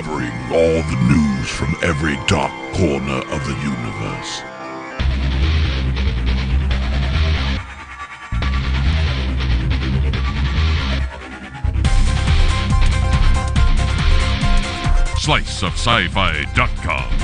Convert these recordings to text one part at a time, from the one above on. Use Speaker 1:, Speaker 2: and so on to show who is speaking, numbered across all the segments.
Speaker 1: covering all the news from every dark corner of the universe. SLICEofSciFi.com.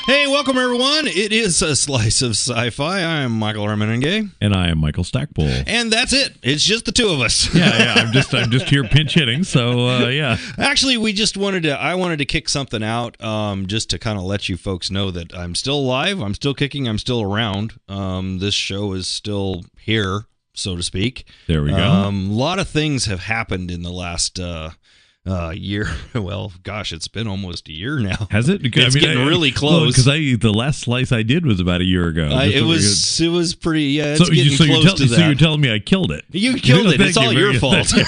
Speaker 2: Hey, welcome everyone. It is a Slice of Sci-Fi. I am Michael A. Mennenga.
Speaker 3: And I am Michael Stackpole.
Speaker 2: And that's it. It's just the two of us.
Speaker 3: Yeah. I'm just here pinch hitting. So yeah.
Speaker 2: Actually, I wanted to kick something out, just to kind of let you folks know that I'm still alive. I'm still kicking. I'm still around. This show is still here, so to speak.
Speaker 3: There we go.
Speaker 2: A lot of things have happened in the last year. Well, gosh, it's been almost a year now.
Speaker 3: Has it?
Speaker 2: It's getting really close.
Speaker 3: Because the last slice I did was about a year ago.
Speaker 2: It was pretty. Yeah, it's getting close to that.
Speaker 3: So you're telling me I killed it?
Speaker 2: You killed it. It's all your fault.
Speaker 3: Okay.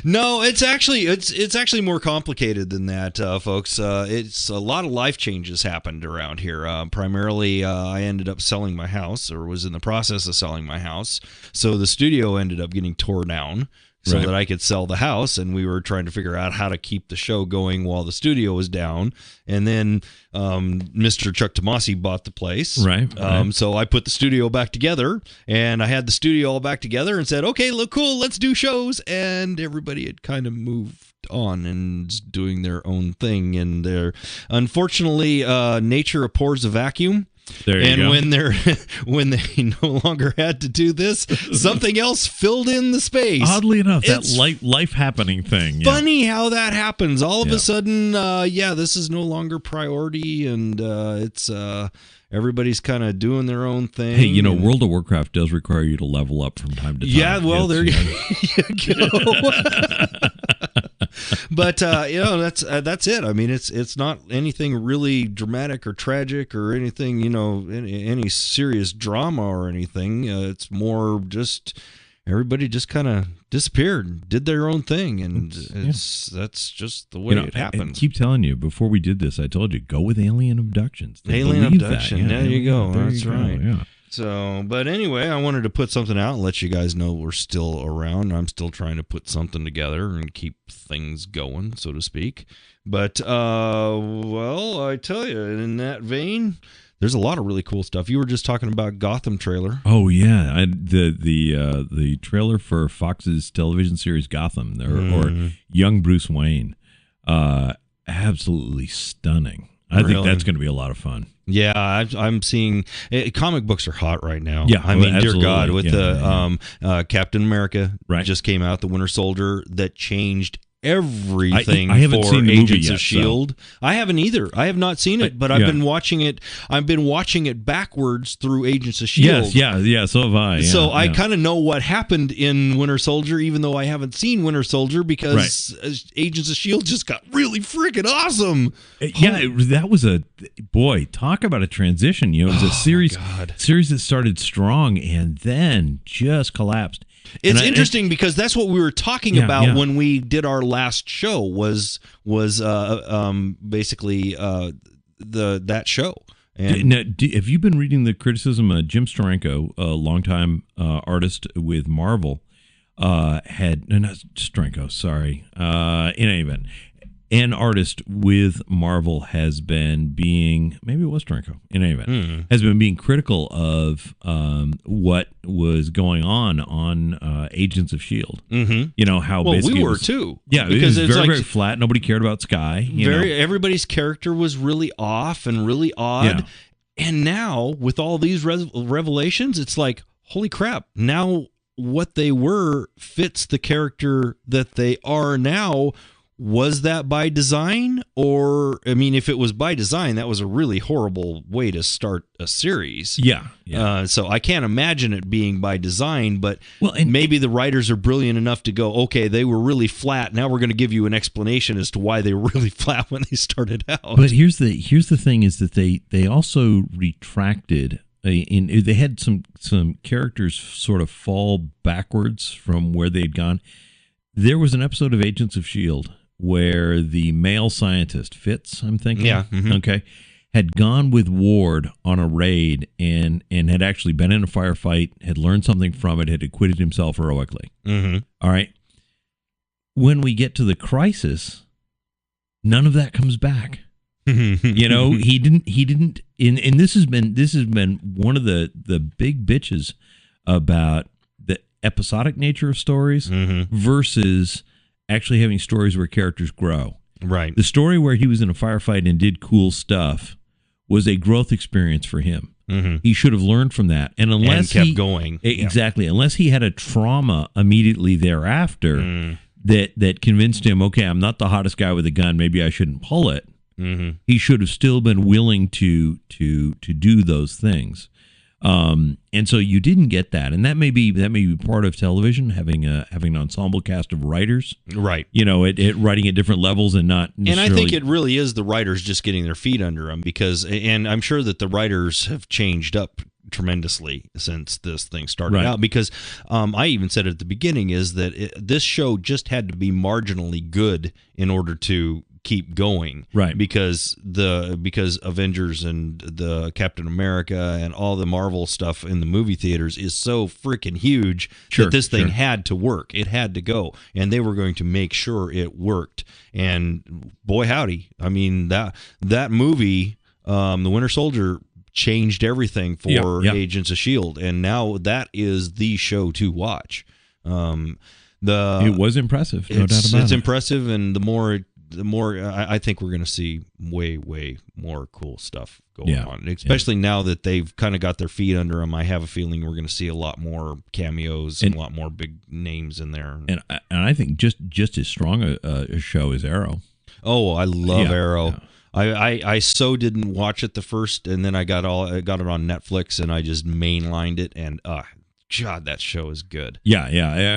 Speaker 2: No, it's actually more complicated than that, folks. It's a lot of life changes happened around here. Primarily, I ended up selling my house, or was in the process of selling my house. So the studio ended up getting torn down, so that I could sell the house, and we were trying to figure out how to keep the show going while the studio was down. And then Mr. Chuck Tomasi bought the place.
Speaker 3: Right.
Speaker 2: So I put the studio back together, and I had the studio all back together and said, okay, look, cool, let's do shows. And everybody had kind of moved on and doing their own thing. And unfortunately, nature abhors a vacuum.
Speaker 3: There you go.
Speaker 2: when they no longer had to do this, something else filled in the space.
Speaker 3: Oddly enough, that life happening thing.
Speaker 2: Funny how that happens. All of a sudden, this is no longer priority, and it's everybody's kind of doing their own thing.
Speaker 3: Hey, World of Warcraft does require you to level up from time to time.
Speaker 2: Yeah, well, there you go. But that's it. I mean, it's not anything really dramatic or tragic or anything, any serious drama or anything. It's more just everybody just kind of disappeared, did their own thing, and that's just the way it happened.
Speaker 3: I keep telling you, before we did this, I told you, go with alien abductions.
Speaker 2: Alien abduction. There you go. That's right.
Speaker 3: Yeah.
Speaker 2: So, but anyway, I wanted to put something out and let you guys know we're still around. I'm still trying to put something together and keep things going, so to speak. But, I tell you, in that vein, there's a lot of really cool stuff. You were just talking about Gotham trailer.
Speaker 3: Oh yeah, the trailer for Fox's television series Gotham, or Young Bruce Wayne, absolutely stunning. I think that's going to be a lot lot of fun.
Speaker 2: Yeah, I'm seeing comic books are hot right now.
Speaker 3: Yeah,
Speaker 2: I mean,
Speaker 3: absolutely.
Speaker 2: Dear God, with Captain America just came out, the Winter Soldier, that changed everything.
Speaker 3: I haven't seen the
Speaker 2: Agents
Speaker 3: movie yet,
Speaker 2: of S.H.I.E.L.D.
Speaker 3: So.
Speaker 2: I haven't either. I have not seen it, but I've been watching it. I've been watching it backwards through Agents of S.H.I.E.L.D.
Speaker 3: Yes, so have I.
Speaker 2: So I kind of know what happened in Winter Soldier, even though I haven't seen Winter Soldier, because Agents of S.H.I.E.L.D. just got really freaking awesome.
Speaker 3: That was talk about a transition. It was a series that started strong and then just collapsed.
Speaker 2: It's interesting because that's what we were talking about when we did our last show was basically that show. And
Speaker 3: have you been reading the criticism? Jim Steranko, a longtime artist with Marvel, not Steranko, sorry. In any event, an artist with Marvel has been being, maybe it was Steranko, in any event, has been being critical of what was going on Agents of S.H.I.E.L.D. How basically
Speaker 2: we were too.
Speaker 3: Yeah, because it was very flat. Nobody cared about Skye.
Speaker 2: Everybody's character was really off and really odd. Yeah. And now with all these revelations, it's like, holy crap! Now what they were fits the character that they are now. Was that by design? Or, I mean, if it was by design, that was a really horrible way to start a series.
Speaker 3: Yeah.
Speaker 2: So I can't imagine it being by design, but maybe the writers are brilliant enough to go, okay, they were really flat. Now we're going to give you an explanation as to why they were really flat when they started out.
Speaker 3: But here's the thing is that they also retracted. They had some characters sort of fall backwards from where they'd gone. There was an episode of Agents of S.H.I.E.L.D. where the male scientist, Fitz, I'm thinking, okay, had gone with Ward on a raid and had actually been in a firefight, had learned something from it, had acquitted himself heroically.
Speaker 2: Mm-hmm.
Speaker 3: All right. When we get to the crisis, none of that comes back. You know, he didn't, and this has been one of the big bitches about the episodic nature of stories versus actually having stories where characters grow.
Speaker 2: Right.
Speaker 3: The story where he was in a firefight and did cool stuff was a growth experience for him.
Speaker 2: Mm-hmm.
Speaker 3: He should have learned from that. And unless
Speaker 2: kept going.
Speaker 3: Exactly. Unless he had a trauma immediately thereafter that convinced him, okay, I'm not the hottest guy with a gun, maybe I shouldn't pull it.
Speaker 2: Mm-hmm.
Speaker 3: He should have still been willing to do those things. And so you didn't get that, and that may be part of television, having an ensemble cast of writers,
Speaker 2: right?
Speaker 3: You know, it writing at different levels and not necessarily.
Speaker 2: And I think it really is the writers just getting their feet under them and I'm sure that the writers have changed up tremendously since this thing started out. Because I even said at the beginning is that this show just had to be marginally good in order to keep going,
Speaker 3: right?
Speaker 2: Because Avengers and the Captain America and all the Marvel stuff in the movie theaters is so freaking huge that this thing had to work. It had to go, and they were going to make sure it worked. And boy, howdy! I mean that movie, The Winter Soldier, changed everything for Agents of S.H.I.E.L.D., and now that is the show to watch. It
Speaker 3: was impressive, no doubt about it.
Speaker 2: It's impressive, and the more I think we're going to see way more cool stuff going on, especially now that they've kind of got their feet under them. I have a feeling we're going to see a lot more cameos and a lot more big names in there.
Speaker 3: And I think just as strong a show as Arrow.
Speaker 2: Oh, I love Arrow.
Speaker 3: Yeah.
Speaker 2: I so didn't watch it the first, and then I got it on Netflix, and I just mainlined it, and God, that show is good.
Speaker 3: Yeah,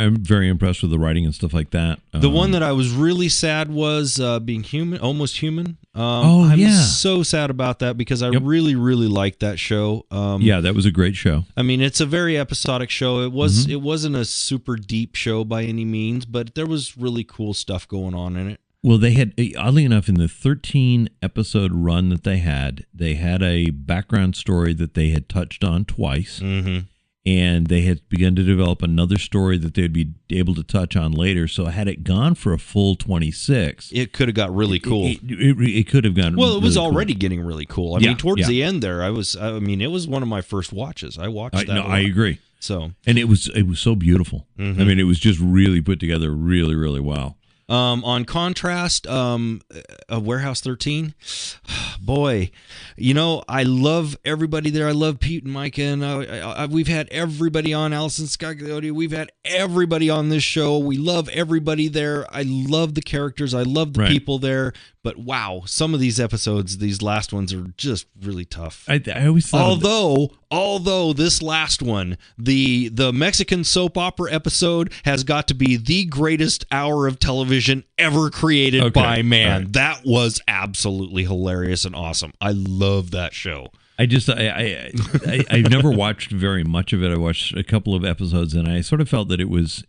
Speaker 3: I'm very impressed with the writing and stuff like that.
Speaker 2: The one that I was really sad was being human, almost human.
Speaker 3: I'm
Speaker 2: so sad about that because I really liked that show.
Speaker 3: That was a great show.
Speaker 2: I mean, it's a very episodic show. It wasn't a super deep show by any means, but there was really cool stuff going on in it.
Speaker 3: Well, they had, oddly enough, in the 13-episode run that they had a background story that they had touched on twice.
Speaker 2: Mm-hmm.
Speaker 3: And they had begun to develop another story that they'd be able to touch on later. So had it gone for a full 26,
Speaker 2: it could have got really cool.
Speaker 3: It could have gone.
Speaker 2: Well, it was
Speaker 3: really
Speaker 2: already getting really cool. I mean, towards the end there, it was one of my first watches. I watched that.
Speaker 3: No, I agree.
Speaker 2: So,
Speaker 3: and it was so beautiful.
Speaker 2: Mm-hmm.
Speaker 3: I mean, it was just really put together really well.
Speaker 2: On contrast, Warehouse 13, boy, I love everybody there. I love Pete and Micah, and we've had everybody on, Allison Scagliotti. We've had everybody on this show. We love everybody there. I love the characters. I love the people there. But wow, some of these episodes, these last ones, are just really tough.
Speaker 3: I always thought,
Speaker 2: although this last one, the Mexican soap opera episode, has got to be the greatest hour of television ever created by man. Right. That was absolutely hilarious and awesome. I love that show. I've never watched very much of it. I watched a couple of episodes, and I sort of felt that it was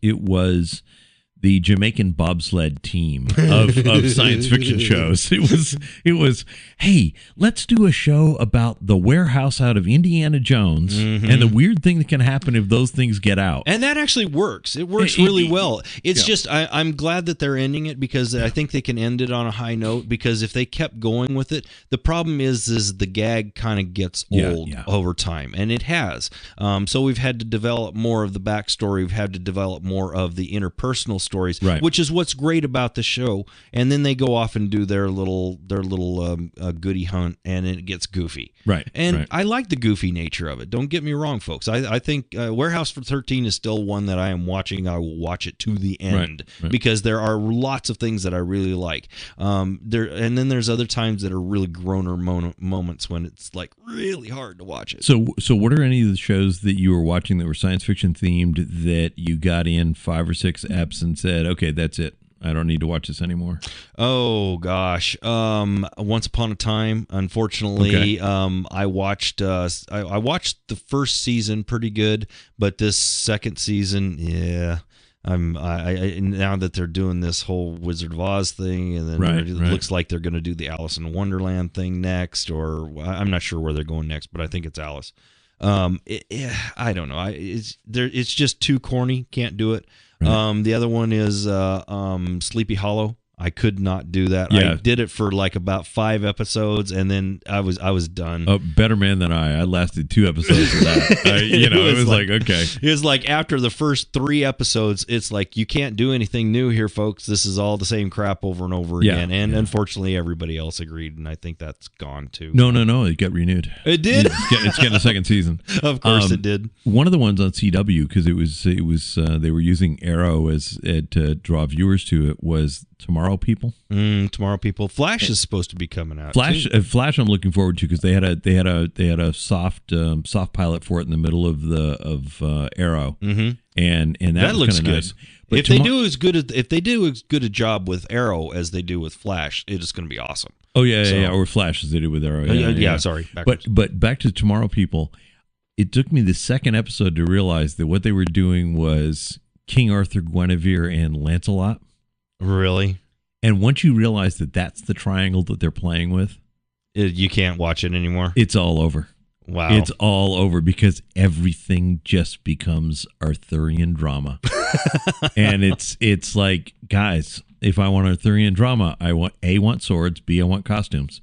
Speaker 2: the Jamaican bobsled team of science fiction shows. It was, hey, let's do a show about the warehouse out of Indiana Jones and the weird thing that can happen if those things get out. And that actually works. It works really well. It's just, I'm glad that they're ending it because I think they can end it on a high note, because if they kept going with it, the problem is the gag kind of gets old over time, and it has. So we've had to develop more of the backstory. We've had to develop more of the interpersonal stories, which is what's great about the show. And then they go off and do their little goodie hunt, and it gets goofy. I like the goofy nature of it. Don't get me wrong, folks. I think Warehouse 13 is still one that I am watching. I will watch it to the end because there are lots of things that I really like. And then there's other times that are really groaner moments when it's like really hard to watch it.
Speaker 3: So what are any of the shows that you were watching that were science fiction themed that you got in 5 or 6 eps and said, okay, that's it, I don't need to watch this anymore?
Speaker 2: Oh gosh, Once Upon a Time. Unfortunately, I watched the first season pretty good, but this second season, now that they're doing this whole Wizard of Oz thing, and then it looks like they're going to do the Alice in Wonderland thing next, or I'm not sure where they're going next, but I think it's Alice. I don't know. It's just too corny. Can't do it. Right. The other one is Sleepy Hollow. I could not do that. Yeah. I did it for like about 5 episodes, and then I was done.
Speaker 3: Better man than I lasted 2 episodes of that. It was like okay.
Speaker 2: It was like after the first 3 episodes, it's like you can't do anything new here, folks. This is all the same crap over and over again. And unfortunately, everybody else agreed, and I think that's gone too.
Speaker 3: No. It got renewed.
Speaker 2: It did.
Speaker 3: It's getting a second season.
Speaker 2: Of course, it did.
Speaker 3: One of the ones on CW, because it was they were using Arrow to draw viewers to it, was Tomorrow People.
Speaker 2: Tomorrow People. Flash is supposed to be coming out.
Speaker 3: Flash, I'm looking forward to, because they had a soft pilot for it in the middle of Arrow, and that looks good. Nice. But
Speaker 2: if they do as good a job with Arrow as they do with Flash, it is going to be awesome.
Speaker 3: Oh yeah, or Flash as they do with Arrow.
Speaker 2: Sorry.
Speaker 3: But back to Tomorrow People. It took me the second episode to realize that what they were doing was King Arthur, Guinevere, and Lancelot.
Speaker 2: Really?
Speaker 3: And once you realize that that's the triangle that they're playing with,
Speaker 2: you can't watch it anymore.
Speaker 3: It's all over.
Speaker 2: Wow.
Speaker 3: It's all over, because everything just becomes Arthurian drama. And it's like, guys, if I want Arthurian drama, I want swords, B, I want costumes.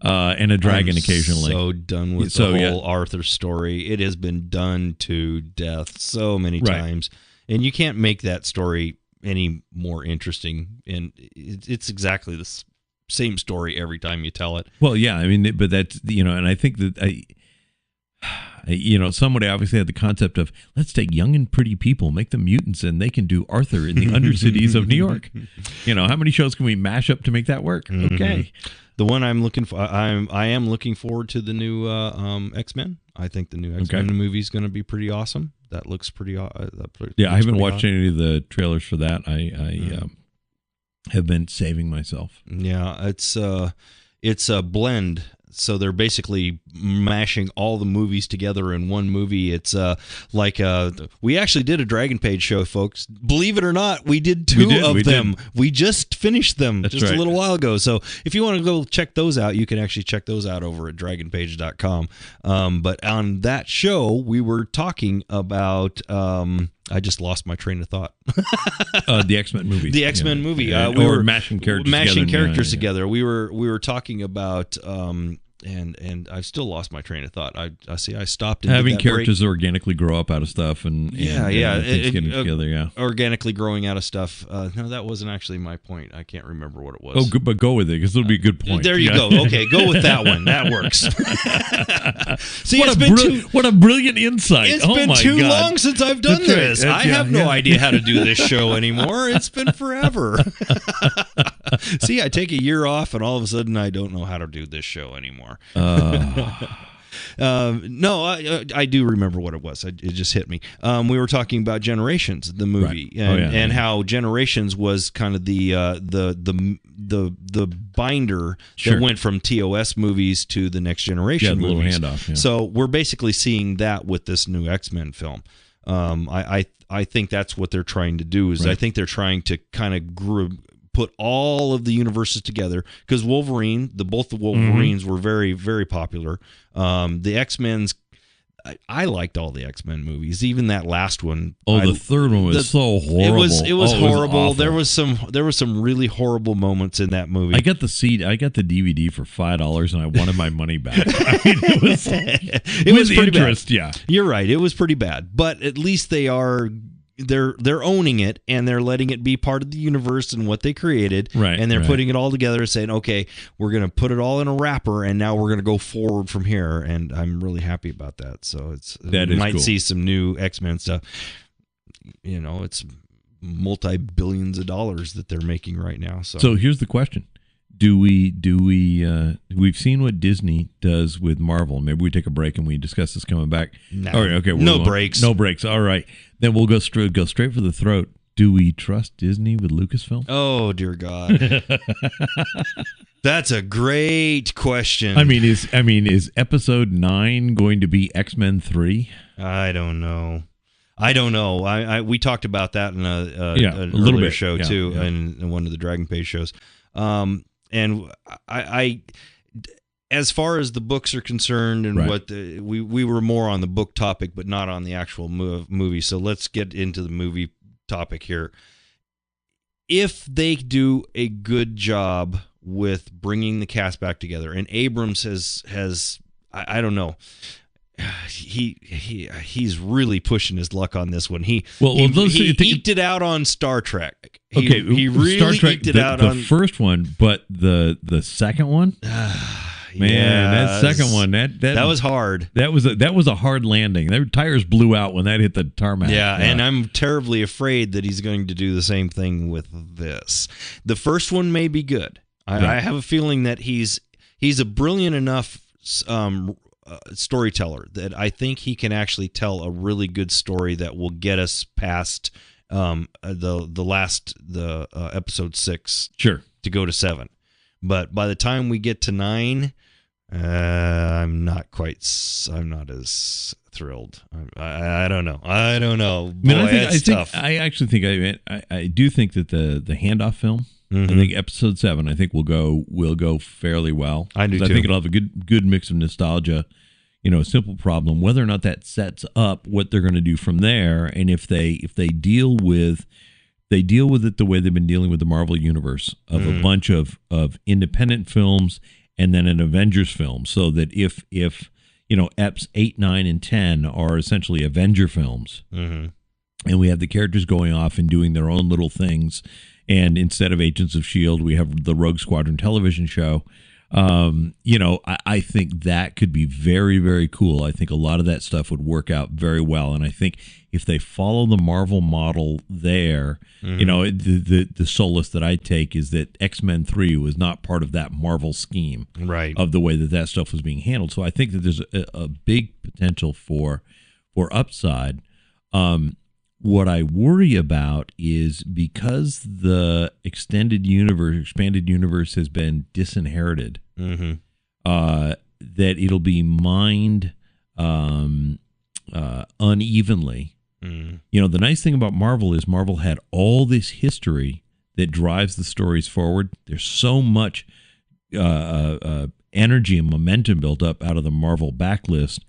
Speaker 3: And a dragon occasionally.
Speaker 2: So done with the whole Arthur story. It has been done to death so many times. And you can't make that story any more interesting, and it's exactly the same story every time you tell it.
Speaker 3: Well, yeah, I mean, but that's, and I think that somebody obviously had the concept of, let's take young and pretty people, make them mutants, and they can do Arthur in the undercities of New York. How many shows can we mash up to make that work? Okay.
Speaker 2: The one I'm looking for, I am looking forward to the new X-Men. I think the new X-Men movie is going to be pretty awesome. That looks pretty. I
Speaker 3: haven't watched any of the trailers for that. I have been saving myself.
Speaker 2: Yeah, it's a blend. So they're basically mashing all the movies together in one movie. It's we actually did a Dragon Page show, folks. Believe it or not, we did two of them. We just finished them a little while ago. So if you want to go check those out, you can actually check those out over at dragonpage.com. But on that show, we were talking about... I just lost my train of thought.
Speaker 3: The X-Men movie.
Speaker 2: The X-Men movie.
Speaker 3: We were mashing characters
Speaker 2: together. We were talking about and I've still lost my train of thought. I see. I stopped.
Speaker 3: Having characters organically grow up out of stuff and things getting together. Yeah,
Speaker 2: organically growing out of stuff. No, that wasn't actually my point. I can't remember what it was.
Speaker 3: Oh, good, but go with it, because it'll be a good point.
Speaker 2: There you go. Okay, go with that one. That works. See,
Speaker 3: what a brilliant insight.
Speaker 2: It's been too long since I've done this. I have no idea how to do this show anymore. It's been forever. See, I take a year off, and all of a sudden, I don't know how to do this show anymore. No, I do remember what it was. It just hit me. We were talking about Generations, the movie, and how Generations was kind of the binder that went from TOS movies to the Next Generation movies.
Speaker 3: Little handoff. Yeah.
Speaker 2: So we're basically seeing that with this new X-Men film. I think that's what they're trying to do. I think they're trying to kind of put all of the universes together, because Wolverine, both the Wolverines were very, very popular. The X-Men's, I liked all the X-Men movies, even that last one.
Speaker 3: The third one was so horrible.
Speaker 2: It was horrible. There was some really horrible moments in that movie.
Speaker 3: I got the DVD for $5, and I wanted my money back. I mean, it was pretty bad. Yeah,
Speaker 2: you're right. It was pretty bad, but at least they're owning it, and they're letting it be part of the universe and what they created, and they're putting it all together and saying, okay, we're going to put it all in a wrapper, and now we're going to go forward from here, and I'm really happy about that. So we might see some new X-Men stuff. It's multi-billions of dollars that they're making right now.
Speaker 3: So here's the question. We've seen what Disney does with Marvel. Maybe we take a break and we discuss this coming back.
Speaker 2: No,
Speaker 3: all right, okay.
Speaker 2: No breaks.
Speaker 3: No breaks. All right. Then we'll go straight for the throat. Do we trust Disney with Lucasfilm?
Speaker 2: Oh, dear God. That's a great question.
Speaker 3: Is episode 9 going to be X-Men 3?
Speaker 2: I don't know. I don't know. We talked about that in a
Speaker 3: little
Speaker 2: earlier
Speaker 3: bit
Speaker 2: show too, in one of the Dragon Page shows. And I as far as the books are concerned, and we were more on the book topic, but not on the actual movie. So let's get into the movie topic here. If they do a good job with bringing the cast back together, and Abrams has I don't know, he's really pushing his luck on this one. He eked it out on Star Trek. He really
Speaker 3: Star Trek,
Speaker 2: eked it out on
Speaker 3: the first one, but the second one. Man, that second one, that
Speaker 2: was hard.
Speaker 3: That was a hard landing. Their tires blew out when that hit the tarmac.
Speaker 2: Yeah, and I'm terribly afraid that he's going to do the same thing with this. The first one may be good. I have a feeling that he's a brilliant enough storyteller that I think he can actually tell a really good story that will get us past the episode 6.
Speaker 3: Sure.
Speaker 2: To go to 7. But by the time we get to 9, I'm not as thrilled. I don't know. Boy,
Speaker 3: I actually think I do think that the handoff film, I think episode 7, I think will go fairly well.
Speaker 2: I do too.
Speaker 3: I think it'll have a good mix of nostalgia, a simple problem, whether or not that sets up what they're going to do from there, and if they deal with it the way they've been dealing with the Marvel Universe of a bunch of independent films and then an Avengers film, so that if Eps 8, 9, and 10 are essentially Avenger films, and we have the characters going off and doing their own little things, and instead of Agents of S.H.I.E.L.D., we have the Rogue Squadron television show. I think that could be very, very cool. I think a lot of that stuff would work out very well. And I think if they follow the Marvel model there, the solace that I take is that X-Men 3 was not part of that Marvel scheme,
Speaker 2: right?
Speaker 3: Of the way that stuff was being handled. So I think that there's a big potential for upside. What I worry about is because the expanded universe has been disinherited, that it'll be mined unevenly. The nice thing about Marvel is Marvel had all this history that drives the stories forward. There's so much energy and momentum built up out of the Marvel backlist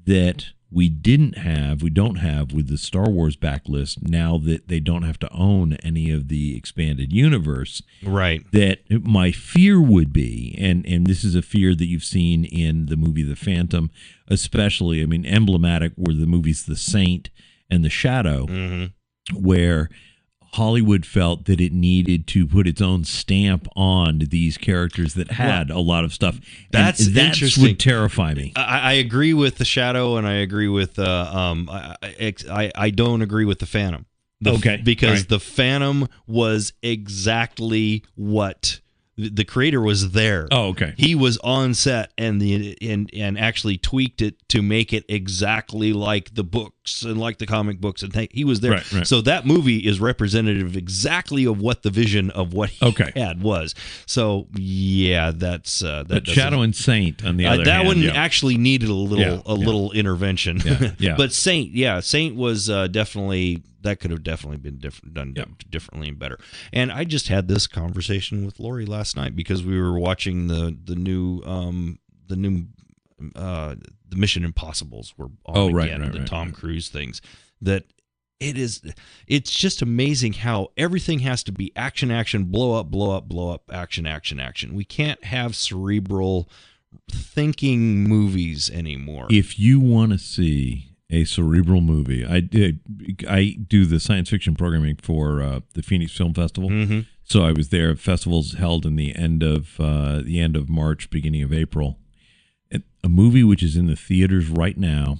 Speaker 3: that we don't have with the Star Wars backlist, now that they don't have to own any of the expanded universe.
Speaker 2: Right.
Speaker 3: That my fear would be, and this is a fear that you've seen in the movie The Phantom, especially, emblematic were the movies The Saint and The Shadow, where Hollywood felt that it needed to put its own stamp on these characters that had a lot of stuff.
Speaker 2: That's interesting.
Speaker 3: Would terrify me.
Speaker 2: I agree with The Shadow, and I agree with I don't agree with The Phantom. Because The Phantom was exactly what the creator was there.
Speaker 3: Oh, okay.
Speaker 2: He was on set and actually tweaked it to make it exactly like the books and like the comic books, and he was there.
Speaker 3: Right.
Speaker 2: So that movie is representative exactly of what the vision of what he had was. So yeah, that's that.
Speaker 3: Shadow and Saint on the other
Speaker 2: that
Speaker 3: hand,
Speaker 2: one actually needed a little intervention.
Speaker 3: Yeah.
Speaker 2: But Saint was definitely. That could have definitely been done differently and better. And I just had this conversation with Lori last night because we were watching the new Mission Impossibles were on again, the Tom Cruise things. That it's just amazing how everything has to be action, blow up, action. We can't have cerebral thinking movies anymore.
Speaker 3: If you want to see a cerebral movie, I do the science fiction programming for the Phoenix Film Festival. So I was there. Festivals held in the end of March, beginning of April. A movie which is in the theaters right now.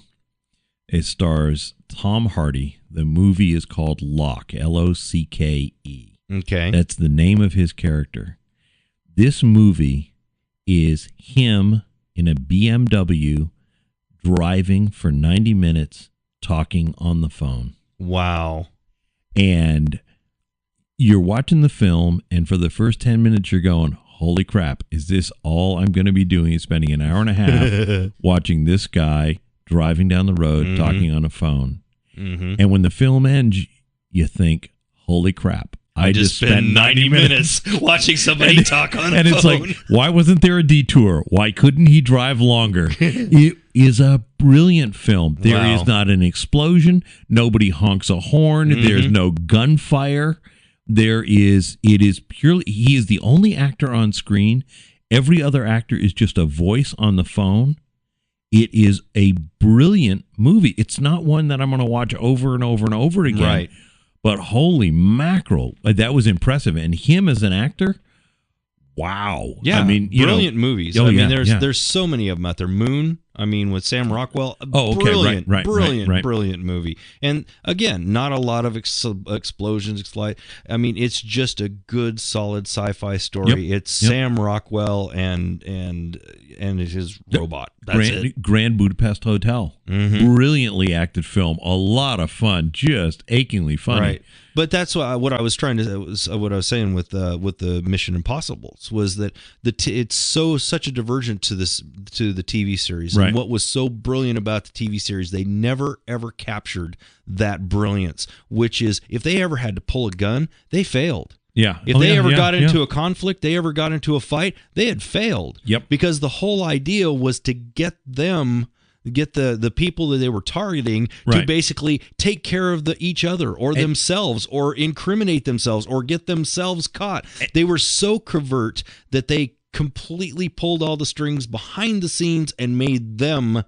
Speaker 3: It stars Tom Hardy. The movie is called Locke, Locke.
Speaker 2: Okay,
Speaker 3: that's the name of his character. This movie is him in a BMW driving for 90 minutes, talking on the phone.
Speaker 2: Wow.
Speaker 3: And you're watching the film, and for the first 10 minutes, you're going, holy crap, is this all I'm going to be doing is spending an hour and a half watching this guy driving down the road, talking on a phone? And when the film ends, you think, holy crap.
Speaker 2: I just spent 90 minutes watching somebody talk on a phone.
Speaker 3: And it's like, why wasn't there a detour? Why couldn't he drive longer? It is a brilliant film. There is not an explosion. Nobody honks a horn. There's no gunfire. It is purely, he is the only actor on screen. Every other actor is just a voice on the phone. It is a brilliant movie. It's not one that I'm going to watch over and over and over again.
Speaker 2: Right.
Speaker 3: But holy mackerel, that was impressive. And him as an actor, wow.
Speaker 2: Yeah,
Speaker 3: I mean,
Speaker 2: brilliant movies.
Speaker 3: Oh,
Speaker 2: I mean,
Speaker 3: yeah,
Speaker 2: there's so many of them out there. Moon, I mean, with Sam Rockwell.
Speaker 3: Oh, okay,
Speaker 2: brilliant,
Speaker 3: right,
Speaker 2: brilliant movie. And again, not a lot of explosions. I mean, it's just a good, solid sci-fi story. It's Sam Rockwell and his robot. That's it.
Speaker 3: Grand Budapest Hotel. Brilliantly acted film. A lot of fun. Just achingly funny.
Speaker 2: Right. But that's what I was trying to. What I was saying with the Mission Impossibles was that it's such a divergent to the TV series.
Speaker 3: Right.
Speaker 2: And what was so brilliant about the TV series, they never ever captured that brilliance. Which is, if they ever had to pull a gun, they failed.
Speaker 3: Yeah.
Speaker 2: If they ever got into a conflict, they ever got into a fight, they had failed.
Speaker 3: Yep.
Speaker 2: Because the whole idea was to get the people that they were targeting to basically take care of each other or themselves or incriminate themselves or get themselves caught. They were so covert that they completely pulled all the strings behind the scenes and made them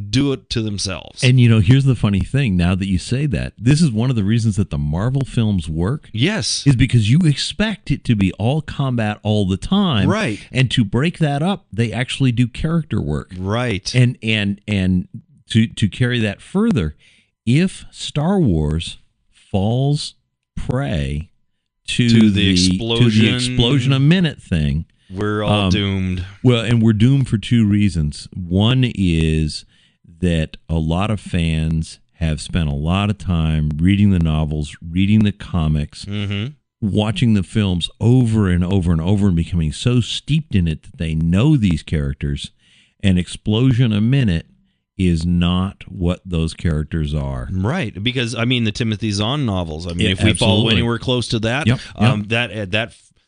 Speaker 2: do it to themselves.
Speaker 3: And here's the funny thing, now that you say that, this is one of the reasons that the Marvel films work.
Speaker 2: Yes.
Speaker 3: Is because you expect it to be all combat all the time.
Speaker 2: Right.
Speaker 3: And to break that up, they actually do character work.
Speaker 2: Right.
Speaker 3: And to carry that further, if Star Wars falls prey to the explosion a minute thing,
Speaker 2: we're all doomed.
Speaker 3: Well, and we're doomed for two reasons. One is that a lot of fans have spent a lot of time reading the novels, reading the comics, watching the films over and over and over, and becoming so steeped in it that they know these characters. An explosion a minute is not what those characters are.
Speaker 2: Right. Because, I mean, the Timothy Zahn novels, I mean, if we follow anywhere close to that,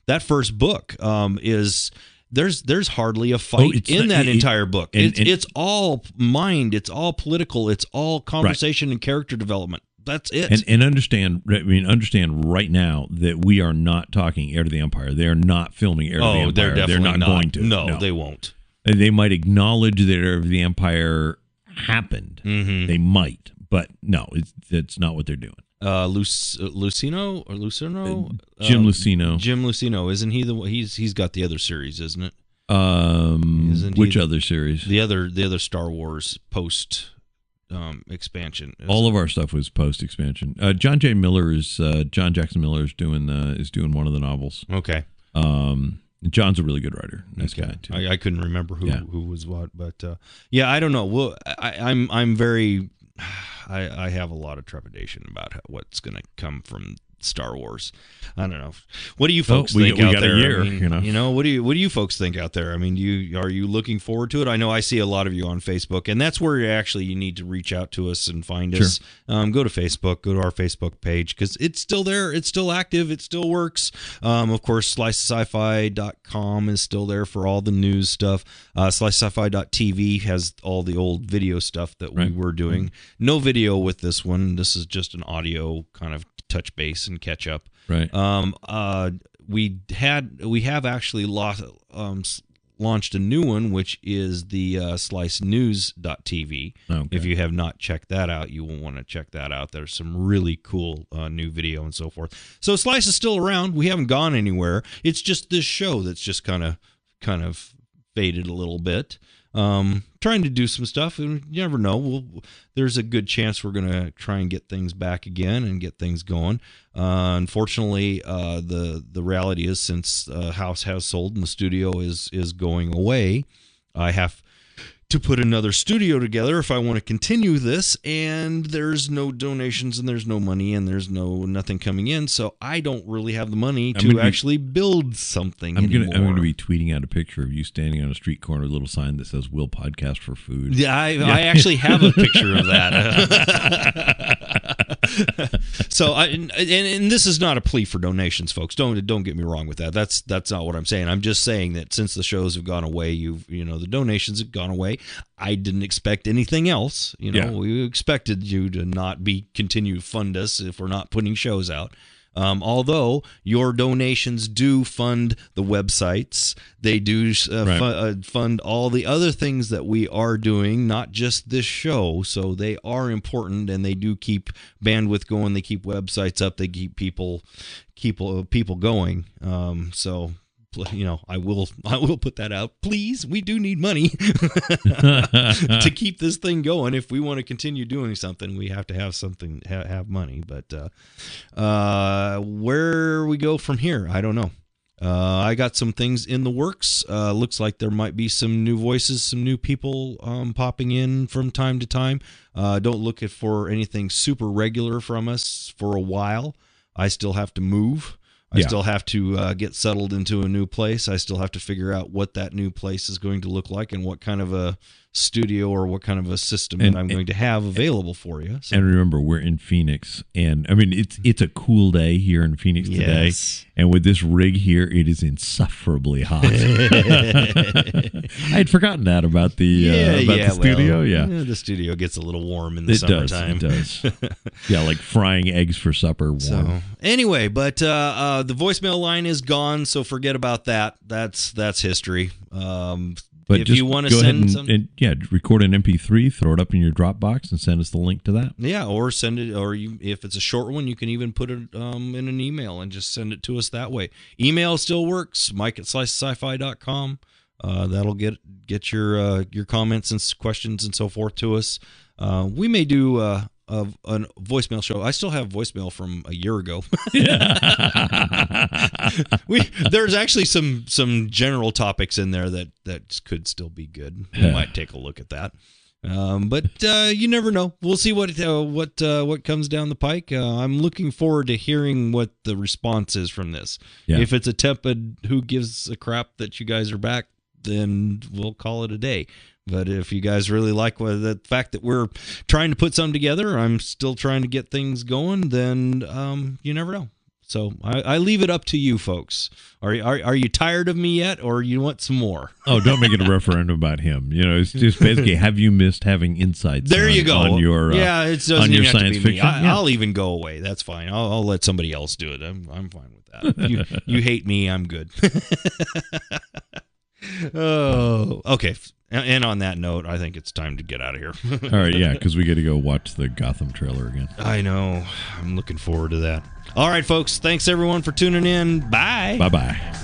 Speaker 2: that first book is... There's hardly a fight in that entire book. It's all mind. It's all political. It's all conversation and character development. That's it.
Speaker 3: And understand right now that we are not talking Heir to the Empire. They are not filming Heir to the Empire.
Speaker 2: They're definitely
Speaker 3: not going to.
Speaker 2: No, they won't.
Speaker 3: They might acknowledge that Heir of the Empire happened. They might, but no, it's not what they're doing.
Speaker 2: Lucino or Lucerno?
Speaker 3: Jim Lucino.
Speaker 2: Jim Lucino, isn't he he's got the other series, isn't it?
Speaker 3: Which other series?
Speaker 2: The other Star Wars post expansion.
Speaker 3: All of our stuff was post expansion. John Jackson Miller is doing one of the novels.
Speaker 2: Okay.
Speaker 3: John's a really good writer. Nice guy too.
Speaker 2: I couldn't remember who was what, but I don't know. Well, I'm very. I have a lot of trepidation about what's going to come from Star Wars. I don't know. What do you folks think out there?
Speaker 3: A year,
Speaker 2: what do you folks think out there? I mean, are you looking forward to it? I know I see a lot of you on Facebook, and that's where you need to reach out to us and find us. Go to Facebook, go to our Facebook page, because it's still there. It's still active. It still works. Of course, SLICEofSciFi.com is still there for all the news stuff. SLICEofSciFi.tv has all the old video stuff that we were doing. No video with this one. This is just an audio kind of touch base and catch up.
Speaker 3: Right.
Speaker 2: We have actually launched a new one, which is the SLICEnews.tv.
Speaker 3: Okay.
Speaker 2: If you have not checked that out, you will want to check that out. There's some really cool new video and so forth. So Slice is still around. We haven't gone anywhere. It's just this show that's just kind of faded a little bit. Trying to do some stuff, and you never know. There's a good chance we're going to try and get things back again and get things going. Unfortunately, the reality is, since house has sold and the studio is going away, I have to put another studio together if I want to continue this, and there's no donations and there's no money and there's nothing coming in, so I don't really have the money to actually build something anymore.
Speaker 3: I'm going to be tweeting out a picture of you standing on a street corner with a little sign that says "We'll podcast for food."
Speaker 2: Yeah, I actually have a picture of that. So and this is not a plea for donations, folks. Don't get me wrong with that. That's not what I'm saying. I'm just saying that since the shows have gone away, the donations have gone away. I didn't expect anything else. We expected you to not continue to fund us if we're not putting shows out. Although your donations do fund the websites, they do fund all the other things that we are doing, not just this show. So they are important, and they do keep bandwidth going. They keep websites up. They keep people going. So I will put that out. Please, we do need money to keep this thing going. If we want to continue doing something, we have to have something, have money. But where we go from here, I don't know. I got some things in the works. Looks like there might be some new voices, some new people popping in from time to time. Don't look for anything super regular from us for a while. I still have to move. I still have to get settled into a new place. I still have to figure out what that new place is going to look like and what kind of a studio or what kind of a system that I'm going to have available for you. So.
Speaker 3: And remember, we're in Phoenix, and I mean it's a cool day here in Phoenix today. And with this rig here, it is insufferably hot. I had forgotten that about the studio.
Speaker 2: Well, the studio gets a little warm in the summertime.
Speaker 3: It does. Yeah, like frying eggs for supper. Warm.
Speaker 2: So anyway, but the voicemail line is gone, so forget about that. That's history.
Speaker 3: But
Speaker 2: if you want to send some,
Speaker 3: record an MP3, throw it up in your Dropbox, and send us the link to that.
Speaker 2: Yeah, or send it, or if it's a short one, you can even put it in an email and just send it to us that way. Email still works. Mike@SLICEofSciFi.com. That'll get your comments and questions and so forth to us. We may do a voicemail show. I still have voicemail from a year ago. There's actually some general topics in there that could still be good. We might take a look at that. But you never know. We'll see what comes down the pike. I'm looking forward to hearing what the response is from this. Yeah. If it's a tepid who gives a crap that you guys are back, then we'll call it a day. But if you guys really like the fact that we're trying to put something together, I'm still trying to get things going, then you never know. So I leave it up to you folks. Are you tired of me yet, or you want some more?
Speaker 3: Oh, don't make it a referendum about him. It's just basically, have you missed having insights?
Speaker 2: There you go.
Speaker 3: On your
Speaker 2: it doesn't even have to be me. I'll even go away. That's fine. I'll let somebody else do it. I'm fine with that. You hate me, I'm good. Oh, okay. And on that note, I think it's time to get out of here.
Speaker 3: All right, yeah, because we got to go watch the Gotham trailer again.
Speaker 2: I know. I'm looking forward to that. All right, folks. Thanks, everyone, for tuning in. Bye.
Speaker 3: Bye-bye.